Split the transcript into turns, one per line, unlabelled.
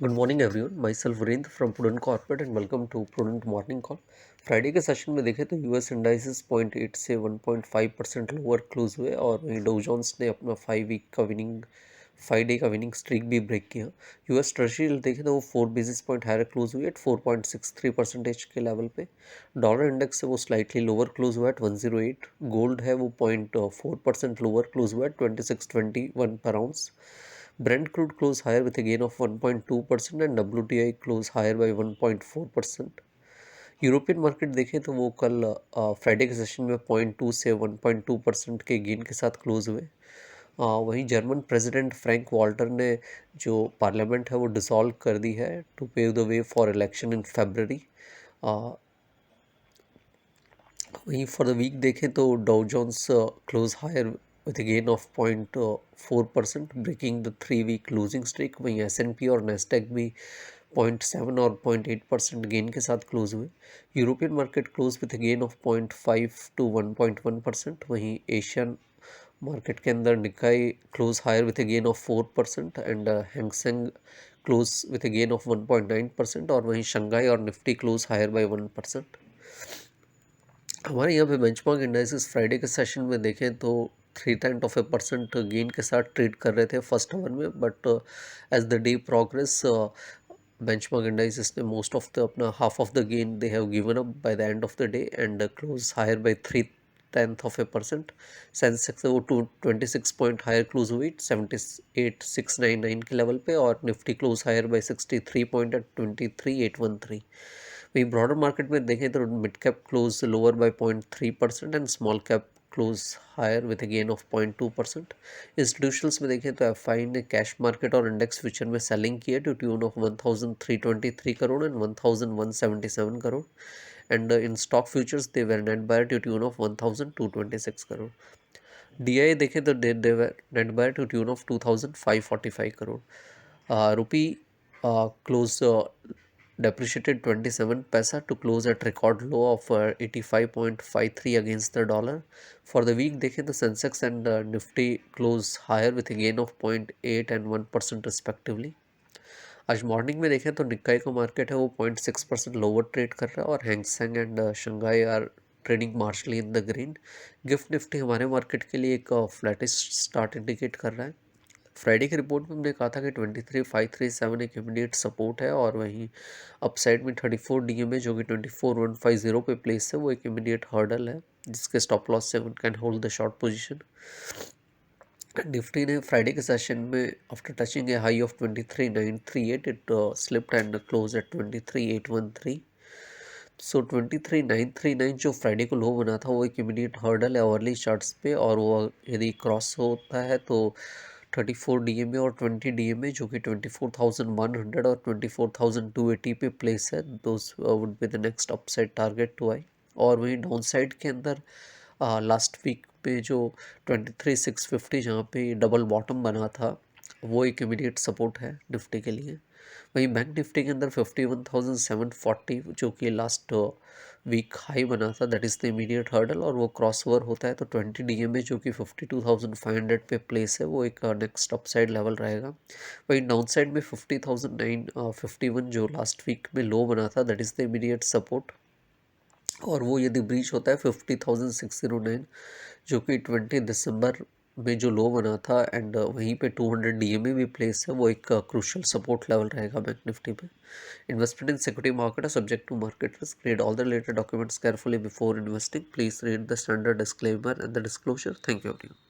Good morning everyone, myself Virendra from Prudent Corporate and welcome to Prudent morning call. Friday के session में देखें तो US indices 0.8 से 1.5% lower close हुए और वहीं डाउ जोन्स ने अपना 5 डे का विनिंग स्ट्रीक भी ब्रेक किया। यूएस ट्रेजरी देखें तो वो 4 बेसिस पॉइंट हायर क्लोज हुई एट 4.63% के लेवल पे। डॉलर इंडेक्स से वो स्लाइटली लोअर क्लोज हुआ एट 108। गोल्ड है वो 0.4% लोअर क्लोज हुआ एट 2621 पर ounce. Brent crude closed higher with a gain of 1.2% and WTI closed higher by 1.4%. European market देखें तो वो कल फ्राइडे के सेशन में 0.2 से 1.2% के गेन के साथ क्लोज हुए। वहीं जर्मन प्रेसिडेंट फ्रैंक वॉल्टर ने जो पार्लियामेंट है वो डिसॉल्व कर दी है to pave the way for election in February. वहीं फॉर द वीक देखें तो Dow Jones close higher with gain of 0.4%, breaking the 3 week losing streak. वहीं S&P और नेस्डैक भी 0.7 और 0.8% गेन के साथ क्लोज हुए। European market close with gain of 0.5 to 1.1%। वहीं एशियन मार्केट के अंदर Nikkei close higher with gain of 4% and Hang Seng close with gain of 1.9%। और वहीं शंघाई और निफ्टी क्लोज हायर बाय 1%। हमारे यहाँ पे बेंचमार्क इंडाइसेस फ्राइडे के सेशन में देखें तो 0.3% गेन के साथ ट्रेड कर रहे थे फर्स्ट आवर में, but as the day progress benchmark indices ने मोस्ट ऑफ द अपना half of the gain they have given up by the end of the day and close higher by 0.3%। Sensex वो 26 point higher close हुई 78,699 के level पे, और Nifty close higher by 63 point at 23,813। वहीं broader market में देखें तो mid cap close lower by 0.3% and small cap close higher with gain of 0.2%। Institutionals में देखें तो एफआई ने कैश मार्केट और इंडेक्स फ्यूचर में सेलिंग की है to tune of 1323 crore and 1177 crore, and in stock futures they were net buyer to tune of 1226 crore. DI देखें तो they were net buyer to tune of 2545 crore. Rupee close depreciated 27 paisa to close at record low of 85.53 against the dollar. For the week देखें तो Sensex and Nifty close higher with a gain of 0.8 and 1% respectively. आज morning में देखें तो निक्काई का market है वो 0.6% lower trade कर रहा है और Hang Seng and Shanghai are trading marginally in the green. Gift Nifty हमारे मार्केट के लिए एक फ्लैटिश स्टार्ट इंडिकेट कर रहा है। फ्राइडे की रिपोर्ट में हमने कहा था कि 23,537 एक इमीडिएट सपोर्ट है, और वहीं अपसाइड में 34 DMA जो कि 24,150 पे प्लेस है वो एक इमीडिएट हर्डल है जिसके स्टॉप लॉस से one can hold the short position. Nifty ने फ्राइडे के सेशन में after touching A high of 23,938 it slipped and close eight 23,813। सो 23,939 जो फ्राइडे को लो बना था वो एक इमीडिएट हर्डल है अर्ली चार्ट्स पे, और वो यदि क्रॉस होता है तो 34 DMA और 20 DMA जो कि 24,100 और 24,280 पे प्लेस है, those would be the next upside target to eye. और वहीं डाउन साइड के अंदर लास्ट वीक पे जो 23,650 जहाँ पे डबल बॉटम बना था वो एक इमीडिएट सपोर्ट है निफ्टी के लिए। वहीं बैंक निफ्टी के अंदर 51,740 जो कि लास्ट वीक हाई बना था that is the immediate hurdle, और वो क्रॉस ओवर होता है तो 20 DMA जो कि 52,500 पे प्लेस है वो एक नेक्स्ट अपसाइड लेवल रहेगा। वहीं डाउन साइड में 50,951 जो लास्ट वीक में लो बना था that is the immediate support, और वो यदि ब्रीच होता है 50,609 जो कि 20 दिसंबर में जो लो बना था, एंड वहीं पे 200 DMA भी प्लेस है वो एक क्रूशल सपोर्ट लेवल रहेगा बैंक निफ्टी पे। इन्वेस्टमेंट इन सिक्योरिटी मार्केट है subject to market risk. Read all the related documents carefully before investing. Please read the standard disclaimer and the disclosure. Thank you everyone.